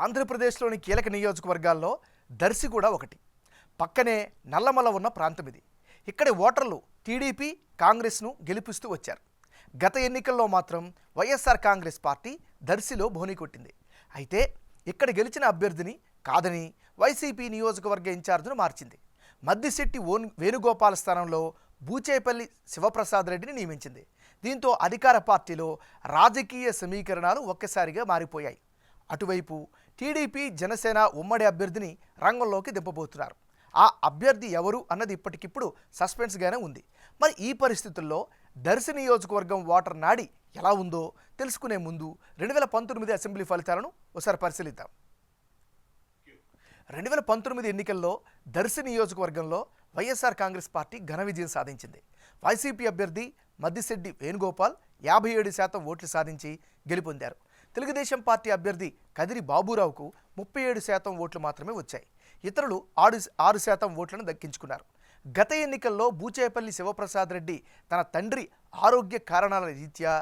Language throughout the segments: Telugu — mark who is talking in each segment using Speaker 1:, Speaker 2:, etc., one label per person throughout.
Speaker 1: ఆంధ్రప్రదేశ్లోని కీలక నియోజకవర్గాల్లో దర్శి కూడా ఒకటి. పక్కనే నల్లమల ఉన్న ప్రాంతం ఇది. ఇక్కడి ఓటర్లు టీడీపీ కాంగ్రెస్ను గెలిపిస్తూ వచ్చారు. గత ఎన్నికల్లో మాత్రం వైఎస్ఆర్ కాంగ్రెస్ పార్టీ దర్శిలో బోని కొట్టింది. అయితే ఇక్కడ గెలిచిన అభ్యర్థిని కాదని వైసీపీ నియోజకవర్గ ఇన్ఛార్జ్ను మార్చింది. మద్దిశెట్టి వేణుగోపాల్ స్థానంలో బూచేపల్లి శివప్రసాద్ రెడ్డిని నియమించింది. దీంతో అధికార పార్టీలో రాజకీయ సమీకరణాలు ఒక్కసారిగా మారిపోయాయి. అటువైపు టీడీపీ జనసేన ఉమ్మడి అభ్యర్థిని రంగంలోకి దింపబోతున్నారు. ఆ అభ్యర్థి ఎవరు అన్నది ఇప్పటికిప్పుడు సస్పెన్స్గానే ఉంది. మరి ఈ పరిస్థితుల్లో దర్శి నియోజకవర్గం ఓటర్ నాడి ఎలా ఉందో తెలుసుకునే ముందు 2019 అసెంబ్లీ ఫలితాలను ఒకసారి పరిశీలిద్దాం. 2019 ఎన్నికల్లో దర్శి నియోజకవర్గంలో వైఎస్ఆర్ కాంగ్రెస్ పార్టీ ఘన విజయం సాధించింది. వైసీపీ అభ్యర్థి మద్దిశెట్టి వేణుగోపాల్ 57% ఓట్లు సాధించి గెలుపొందారు. తెలుగుదేశం పార్టీ అభ్యర్థి కదిరి బాబురావుకు 37% ఓట్లు మాత్రమే వచ్చాయి. ఇతరులు 6% ఓట్లను దక్కించుకున్నారు. గత ఎన్నికల్లో బూచేపల్లి శివప్రసాద్ రెడ్డి తన తండ్రి ఆరోగ్య కారణాల రీత్యా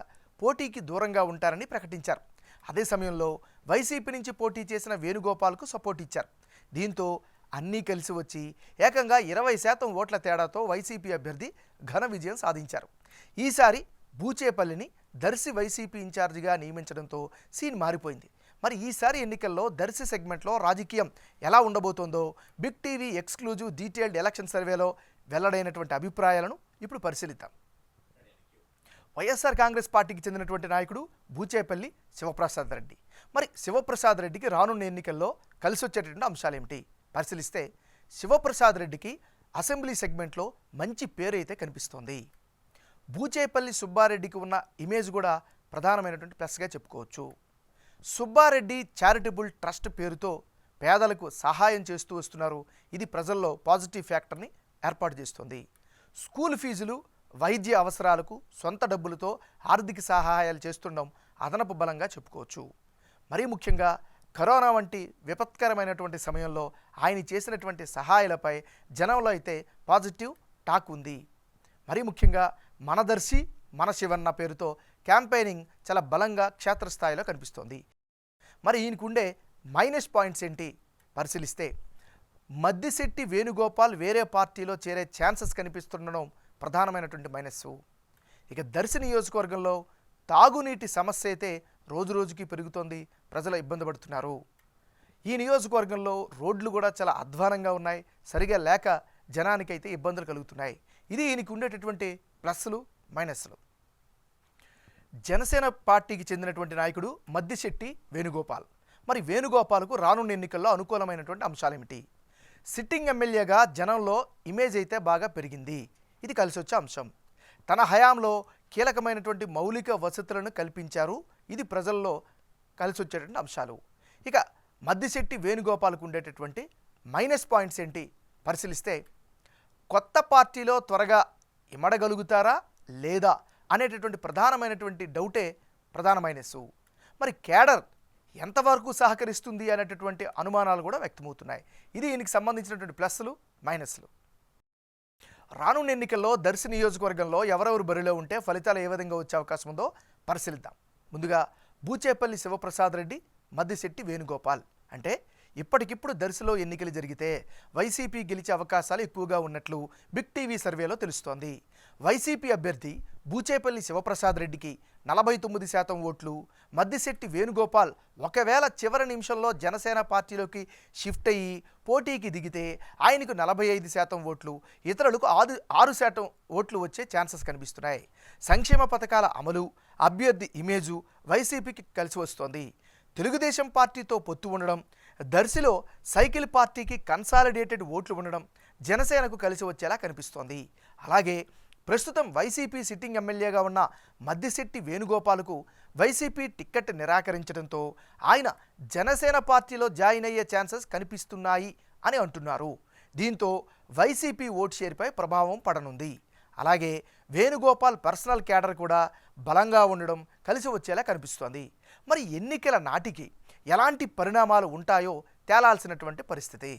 Speaker 1: పోటీకి దూరంగా ఉంటారని ప్రకటించారు. అదే సమయంలో వైసీపీ నుంచి పోటీ చేసిన వేణుగోపాల్కు సపోర్ట్ ఇచ్చారు. దీంతో అన్నీ కలిసి వచ్చి ఏకంగా 20% ఓట్ల తేడాతో వైసీపీ అభ్యర్థి ఘన విజయం సాధించారు. ఈసారి బూచేపల్లిని దర్శి వైసీపీ ఇన్ఛార్జిగా నియమించడంతో సీన్ మారిపోయింది. మరి ఈసారి ఎన్నికల్లో దర్శి సెగ్మెంట్లో రాజకీయం ఎలా ఉండబోతోందో big TV exclusive detailed election సర్వేలో వెల్లడైనటువంటి అభిప్రాయాలను ఇప్పుడు పరిశీలిద్దాం. వైఎస్ఆర్ కాంగ్రెస్ పార్టీకి చెందినటువంటి నాయకుడు బూచేపల్లి శివప్రసాద్ రెడ్డి. మరి శివప్రసాద్ రెడ్డికి రానున్న ఎన్నికల్లో కలిసి వచ్చేటటువంటి అంశాలు ఏమిటి పరిశీలిస్తే, శివప్రసాద్ రెడ్డికి అసెంబ్లీ సెగ్మెంట్లో మంచి పేరు అయితే కనిపిస్తోంది. బూచేపల్లి సుబ్బారెడ్డికి ఉన్న ఇమేజ్ కూడా ప్రధానమైనటువంటి ప్లస్గా చెప్పుకోవచ్చు. సుబ్బారెడ్డి చారిటబుల్ ట్రస్ట్ పేరుతో పేదలకు సహాయం చేస్తూ వస్తున్నారు. ఇది ప్రజల్లో పాజిటివ్ ఫ్యాక్టర్ని ఏర్పాటు చేస్తుంది. స్కూల్ ఫీజులు, వైద్య అవసరాలకు సొంత డబ్బులతో ఆర్థిక సహాయాలు చేస్తుండడం అదనపు బలంగా చెప్పుకోవచ్చు. మరీ ముఖ్యంగా కరోనా వంటి విపత్కరమైనటువంటి సమయంలో ఆయన చేసినటువంటి సహాయాలపై జనంలో అయితే పాజిటివ్ టాక్ ఉంది. మరీ ముఖ్యంగా మన దర్శి మన శివన్న పేరుతో క్యాంపెయినింగ్ చాలా బలంగా క్షేత్రస్థాయిలో కనిపిస్తోంది. మరి ఈయనకుండే మైనస్ పాయింట్స్ ఏంటి పరిశీలిస్తే, మద్దిశెట్టి వేణుగోపాల్ వేరే పార్టీలో చేరే ఛాన్సెస్ కనిపిస్తుండడం ప్రధానమైనటువంటి మైనస్సు. ఇక దర్శి నియోజకవర్గంలో తాగునీటి సమస్య అయితే రోజు రోజుకి పెరుగుతోంది. ప్రజలు ఇబ్బంది పడుతున్నారు. ఈ నియోజకవర్గంలో రోడ్లు కూడా చాలా అధ్వానంగా ఉన్నాయి. సరిగా లేక జనానికైతే ఇబ్బందులు కలుగుతున్నాయి. ఇది ఈయనకి ఉండేటటువంటి ప్లస్లు మైనస్లు. జనసేన పార్టీకి చెందినటువంటి నాయకుడు మద్దిశెట్టి వేణుగోపాల్. మరి వేణుగోపాల్కు రానున్న ఎన్నికల్లో అనుకూలమైనటువంటి అంశాలు ఏమిటి? సిట్టింగ్ ఎమ్మెల్యేగా జనంలో ఇమేజ్ అయితే బాగా పెరిగింది. ఇది కలిసి వచ్చే అంశం. తన హయాంలో కీలకమైనటువంటి మౌలిక వసతులను కల్పించారు. ఇది ప్రజల్లో కలిసి వచ్చేటువంటి అంశాలు. ఇక మద్దిశెట్టి వేణుగోపాల్కు ఉండేటటువంటి మైనస్ పాయింట్స్ ఏంటి పరిశీలిస్తే, కొత్త పార్టీలో త్వరగా ఇమడగలుగుతారా లేదా అనేటటువంటి ప్రధానమైనటువంటి డౌటే ప్రధాన మైనస్సు. మరి కేడర్ ఎంతవరకు సహకరిస్తుంది అనేటటువంటి అనుమానాలు కూడా వ్యక్తమవుతున్నాయి. ఇది దీనికి సంబంధించినటువంటి ప్లస్లు మైనస్లు. రానున్న ఎన్నికల్లో దర్శి నియోజకవర్గంలో ఎవరెవరు బరిలో ఉంటే ఫలితాలు ఏ విధంగా వచ్చే అవకాశం ఉందో పరిశీలిద్దాం. ముందుగా బూచేపల్లి శివప్రసాద్ రెడ్డి, మద్దిశెట్టి వేణుగోపాల్. అంటే ఇప్పటికిప్పుడు దర్శిలో ఎన్నికలు జరిగితే వైసీపీ గెలిచే అవకాశాలు ఎక్కువగా ఉన్నట్లు బిగ్ టీవీ సర్వేలో తెలుస్తోంది. వైసీపీ అభ్యర్థి బూచేపల్లి శివప్రసాద్ రెడ్డికి 49% ఓట్లు, మద్దిశెట్టి వేణుగోపాల్ ఒకవేళ చివరి నిమిషంలో జనసేన పార్టీలోకి షిఫ్ట్ అయ్యి పోటీకి దిగితే ఆయనకు 45% ఓట్లు, ఇతరులకు 6% ఓట్లు వచ్చే ఛాన్సెస్ కనిపిస్తున్నాయి. సంక్షేమ పథకాల అమలు, అభ్యర్థి ఇమేజు వైసీపీకి కలిసి వస్తోంది. తెలుగుదేశం పార్టీతో పొత్తు ఉండడం, దర్శిలో సైకిల్ పార్టీకి కన్సాలిడేటెడ్ ఓట్లు ఉండడం జనసేనకు కలిసి వచ్చేలా కనిపిస్తోంది. అలాగే ప్రస్తుతం వైసీపీ సిట్టింగ్ ఎమ్మెల్యేగా ఉన్న మద్దిశెట్టి వేణుగోపాల్కు వైసీపీ టిక్కెట్ నిరాకరించడంతో ఆయన జనసేన పార్టీలో జాయిన్ అయ్యే ఛాన్సెస్ కనిపిస్తున్నాయి అని అంటున్నారు. దీంతో వైసీపీ ఓట్ షేర్పై ప్రభావం పడనుంది. అలాగే వేణుగోపాల్ పర్సనల్ క్యాడర్ కూడా బలంగా ఉండడం కలిసి వచ్చేలా కనిపిస్తోంది. మరి ఎన్నికల నాటికి ఎలాంటి పరిణామాలు ఉంటాయో తేలాల్సినటువంటి పరిస్థితి.